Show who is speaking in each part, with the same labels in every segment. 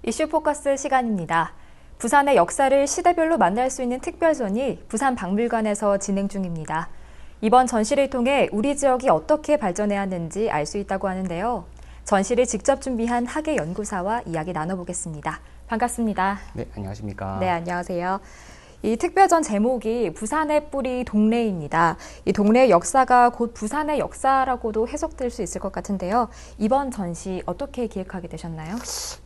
Speaker 1: 이슈 포커스 시간입니다. 부산의 역사를 시대별로 만날 수 있는 특별전이 부산박물관에서 진행 중입니다. 이번 전시를 통해 우리 지역이 어떻게 발전해야 하는지 알 수 있다고 하는데요. 전시를 직접 준비한 학예연구사와 이야기 나눠보겠습니다. 반갑습니다.
Speaker 2: 네, 안녕하십니까.
Speaker 1: 네, 안녕하세요. 이 특별전 제목이 부산의 뿌리 동래입니다. 이 동래의 역사가 곧 부산의 역사라고도 해석될 수 있을 것 같은데요. 이번 전시 어떻게 기획하게 되셨나요?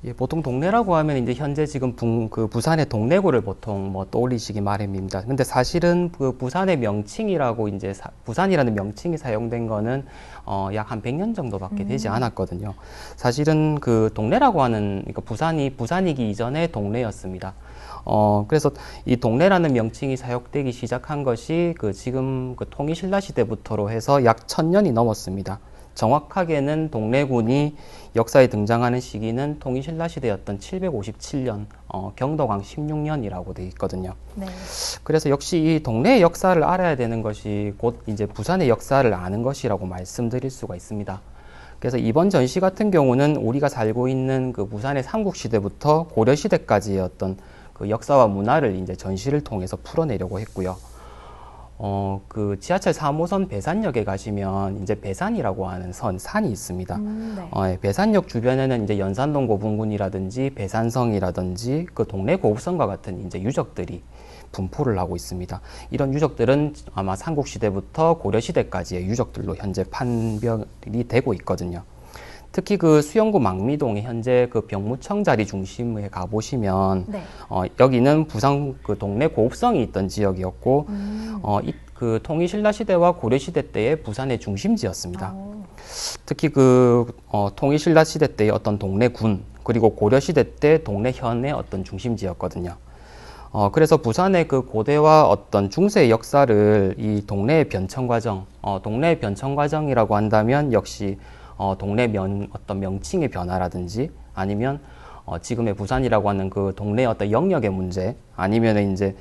Speaker 2: 예, 보통 동래라고 하면 이제 현재 지금 부산의 동래구를 보통 떠올리시기 마련입니다. 근데 사실은 그 부산의 명칭이라고 이제 부산이라는 명칭이 사용된 거는 약 한 100년 정도밖에 되지 않았거든요. 사실은 그 동래라고 하는, 그러니까 부산이기 이전에 동래였습니다. 그래서 이 동래라는 명칭이 사용되기 시작한 것이 지금 통일신라 시대부터로 해서 약 1000년이 넘었습니다. 정확하게는 동래군이 역사에 등장하는 시기는 통일신라 시대였던 757년, 경도강 16년이라고 되어 있거든요.
Speaker 1: 네.
Speaker 2: 그래서 역시 이 동래의 역사를 알아야 되는 것이 곧 이제 부산의 역사를 아는 것이라고 말씀드릴 수가 있습니다. 그래서 이번 전시 같은 경우는 우리가 살고 있는 그 부산의 삼국시대부터 고려시대까지의 어떤 그 역사와 문화를 이제 전시를 통해서 풀어내려고 했고요. 그 지하철 3호선 배산역에 가시면 이제 배산이라고 하는 산이 있습니다.
Speaker 1: 네.
Speaker 2: 배산역 주변에는 이제 연산동 고분군이라든지 배산성이라든지 그 동래 고읍성과 같은 이제 유적들이 분포를 하고 있습니다. 이런 유적들은 아마 삼국시대부터 고려시대까지의 유적들로 현재 판별이 되고 있거든요. 특히 그 수영구 망미동에 현재 그 병무청 자리 중심에 가보시면,
Speaker 1: 네.
Speaker 2: 여기는 부산 그 동래 고읍성이 있던 지역이었고, 그 통일신라 시대와 고려시대 때의 부산의 중심지였습니다. 특히 통일신라 시대 때의 어떤 동래군, 그리고 고려시대 때 동래현의 어떤 중심지였거든요. 그래서 부산의 그 고대와 어떤 중세의 역사를 이 동래의 변천 과정, 동래의 변천 과정이라고 한다면 역시 동래 어떤 명칭의 변화라든지 아니면 지금의 부산이라고 하는 그 동래의 어떤 영역의 문제 아니면 이제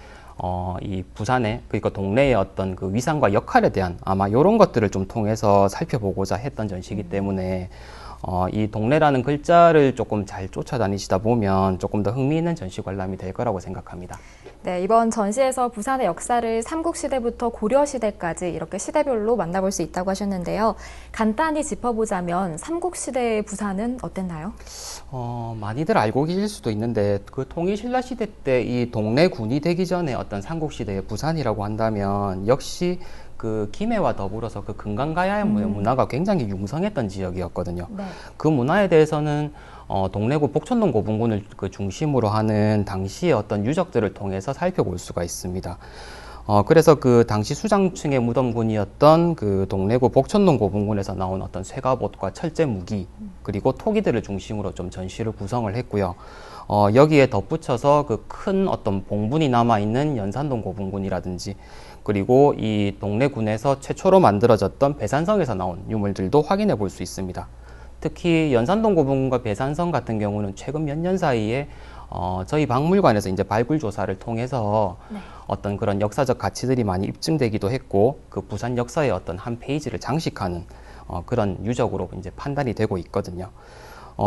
Speaker 2: 이 부산의 그러니까 동래의 어떤 그 위상과 역할에 대한 아마 이런 것들을 좀 통해서 살펴보고자 했던 전시이기 때문에 이 동래라는 글자를 조금 잘 쫓아다니시다 보면 조금 더 흥미있는 전시 관람이 될 거라고 생각합니다.
Speaker 1: 네, 이번 전시에서 부산의 역사를 삼국시대부터 고려시대까지 이렇게 시대별로 만나볼 수 있다고 하셨는데요. 간단히 짚어보자면 삼국시대의 부산은 어땠나요?
Speaker 2: 많이들 알고 계실 수도 있는데 그 통일신라 시대 때 이 동래군이 되기 전에 어떤 삼국시대의 부산이라고 한다면 역시 그 김해와 더불어서 그 금강가야의 문화가 굉장히 융성했던 지역이었거든요.
Speaker 1: 네.
Speaker 2: 그 문화에 대해서는 동래구 복천동 고분군을 그 중심으로 하는 당시의 어떤 유적들을 통해서 살펴볼 수가 있습니다. 그래서 그 당시 수장층의 무덤군이었던 그 동래구 복천동 고분군에서 나온 어떤 쇠갑옷과 철제 무기 그리고 토기들을 중심으로 좀 전시를 구성을 했고요. 여기에 덧붙여서 그 큰 어떤 봉분이 남아있는 연산동 고분군이라든지 그리고 이 동래군에서 최초로 만들어졌던 배산성에서 나온 유물들도 확인해 볼 수 있습니다. 특히 연산동 고분군과 배산성 같은 경우는 최근 몇 년 사이에 저희 박물관에서 이제 발굴 조사를 통해서
Speaker 1: 네.
Speaker 2: 어떤 그런 역사적 가치들이 많이 입증되기도 했고 그 부산 역사의 어떤 한 페이지를 장식하는 그런 유적으로 이제 판단이 되고 있거든요.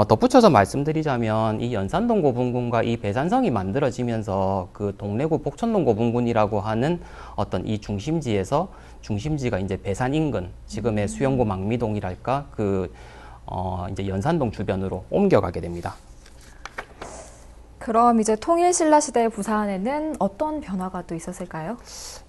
Speaker 2: 덧붙여서 말씀드리자면 이 연산동 고분군과 이 배산성이 만들어지면서 그 동래구 복천동 고분군이라고 하는 어떤 이 중심지가 이제 배산 인근 지금의 수영구 망미동이랄까 이제 연산동 주변으로 옮겨가게 됩니다.
Speaker 1: 그럼 이제 통일신라 시대 부산에는 어떤 변화가 또 있었을까요?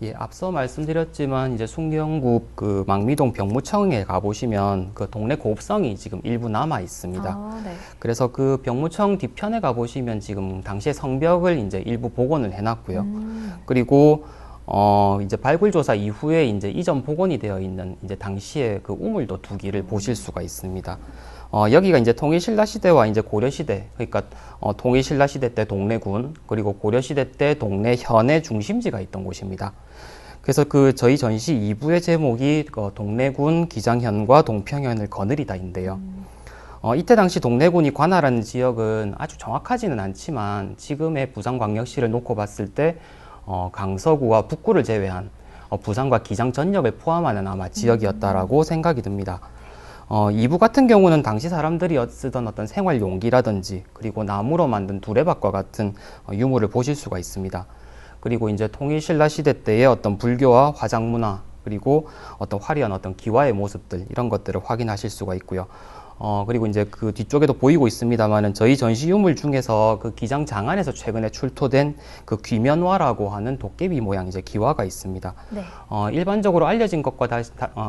Speaker 2: 예, 앞서 말씀드렸지만 이제 숭령구 그 망미동 병무청에 가보시면 그 동래 고읍성이 지금 일부 남아 있습니다.
Speaker 1: 네.
Speaker 2: 그래서 그 병무청 뒤편에 가보시면 지금 당시의 성벽을 이제 일부 복원을 해놨고요. 그리고 이제 발굴 조사 이후에 이제 이전 복원이 되어 있는 이제 당시의 그 우물도 2기를 보실 수가 있습니다. 여기가 이제 통일신라 시대와 이제 고려시대, 그러니까 통일신라 시대 때 동래군, 그리고 고려시대 때 동래현의 중심지가 있던 곳입니다. 그래서 저희 전시 2부의 제목이 동래군 기장현과 동평현을 거느리다인데요. 이때 당시 동래군이 관할하는 지역은 아주 정확하지는 않지만 지금의 부산광역시를 놓고 봤을 때 강서구와 북구를 제외한 부산과 기장 전역을 포함하는 아마 지역이었다라고 생각이 듭니다. 이부 같은 경우는 당시 사람들이 쓰던 어떤 생활 용기라든지 그리고 나무로 만든 두레박과 같은 유물을 보실 수가 있습니다. 그리고 이제 통일신라 시대 때의 어떤 불교와 화장 문화 그리고 어떤 화려한 어떤 기와의 모습들 이런 것들을 확인하실 수가 있고요. 그리고 이제 그 뒤쪽에도 보이고 있습니다만은 저희 전시 유물 중에서 그 기장 장안에서 최근에 출토된 그 귀면화라고 하는 도깨비 모양 이제 기와가 있습니다.
Speaker 1: 네.
Speaker 2: 일반적으로 알려진 것과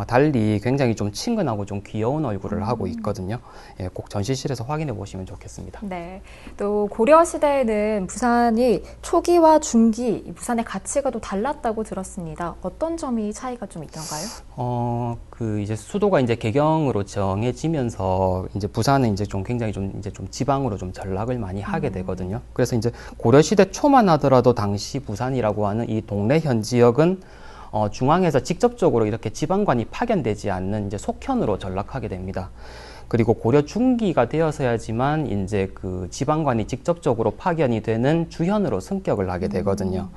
Speaker 2: 달리 굉장히 좀 친근하고 좀 귀여운 얼굴을 하고 있거든요. 예, 꼭 전시실에서 확인해 보시면 좋겠습니다.
Speaker 1: 네. 또 고려 시대에는 부산이 초기와 중기 부산의 가치가 또 달랐다고 들었습니다. 어떤 점이 차이가 좀 있던가요?
Speaker 2: 그 이제 수도가 이제 개경으로 정해지면서 이제 부산은 이제 좀 굉장히 좀 이제 좀 지방으로 좀 전락을 많이 하게 되거든요. 그래서 이제 고려 시대 초만 하더라도 당시 부산이라고 하는 이 동래 현 지역은 중앙에서 직접적으로 이렇게 지방관이 파견되지 않는 이제 속현으로 전락하게 됩니다. 그리고 고려 중기가 되어서야지만 이제 그 지방관이 직접적으로 파견이 되는 주현으로 승격을 하게 되거든요.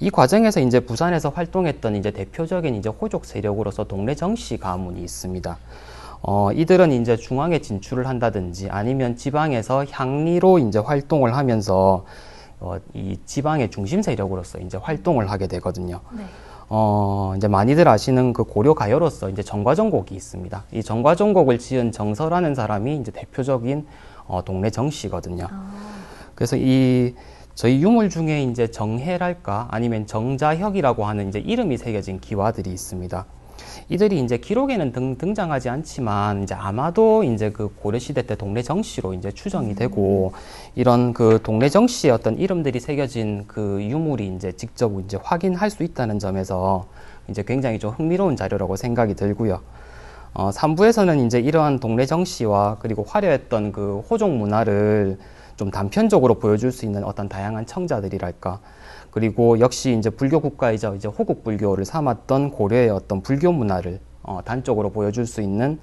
Speaker 2: 이 과정에서 이제 부산에서 활동했던 이제 대표적인 이제 호족 세력으로서 동래 정씨 가문이 있습니다. 이들은 이제 중앙에 진출을 한다든지 아니면 지방에서 향리로 이제 활동을 하면서 이 지방의 중심 세력으로서 이제 활동을 하게 되거든요.
Speaker 1: 네.
Speaker 2: 이제 많이들 아시는 그 고려 가요로서 이제 정과정곡이 있습니다. 이 정과정곡을 지은 정서라는 사람이 이제 대표적인 동래 정씨거든요. 그래서 저희 유물 중에 이제 정해랄까 아니면 정자혁이라고 하는 이제 이름이 새겨진 기와들이 있습니다. 이들이 이제 기록에는 등장하지 않지만 이제 아마도 이제 그 고려시대 때 동래 정씨로 이제 추정이 되고 이런 그 동래 정씨의 어떤 이름들이 새겨진 그 유물이 이제 직접 이제 확인할 수 있다는 점에서 이제 굉장히 좀 흥미로운 자료라고 생각이 들고요. 3부에서는 이제 이러한 동래 정씨와 그리고 화려했던 그 호족 문화를 좀 단편적으로 보여줄 수 있는 어떤 다양한 청자들이랄까. 그리고 역시 이제 불교 국가이자 이제 호국 불교를 삼았던 고려의 어떤 불교 문화를 단적으로 보여줄 수 있는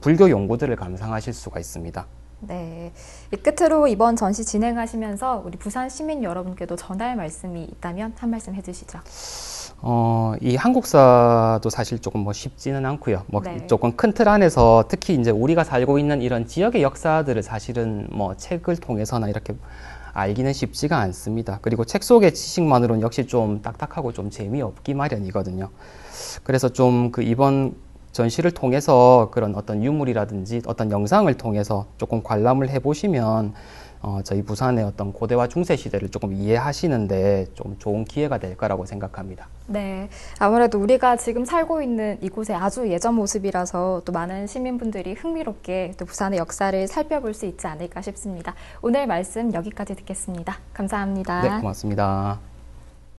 Speaker 2: 불교 연구들을 감상하실 수가 있습니다.
Speaker 1: 네. 이 끝으로 이번 전시 진행하시면서 우리 부산 시민 여러분께도 전할 말씀이 있다면 한 말씀 해주시죠.
Speaker 2: 이 한국사도 사실 조금 뭐 쉽지는 않고요. 뭐
Speaker 1: 네.
Speaker 2: 조금 큰 틀 안에서 특히 이제 우리가 살고 있는 이런 지역의 역사들을 사실은 뭐 책을 통해서나 이렇게 알기는 쉽지가 않습니다. 그리고 책 속의 지식만으로는 역시 좀 딱딱하고 좀 재미없기 마련이거든요. 그래서 좀 그 이번 전시를 통해서 그런 어떤 유물이라든지 어떤 영상을 통해서 조금 관람을 해보시면 저희 부산의 어떤 고대와 중세 시대를 조금 이해하시는데 좀 좋은 기회가 될 거라고 생각합니다.
Speaker 1: 네, 아무래도 우리가 지금 살고 있는 이곳의 아주 예전 모습이라서 또 많은 시민분들이 흥미롭게 또 부산의 역사를 살펴볼 수 있지 않을까 싶습니다. 오늘 말씀 여기까지 듣겠습니다. 감사합니다.
Speaker 2: 네, 고맙습니다.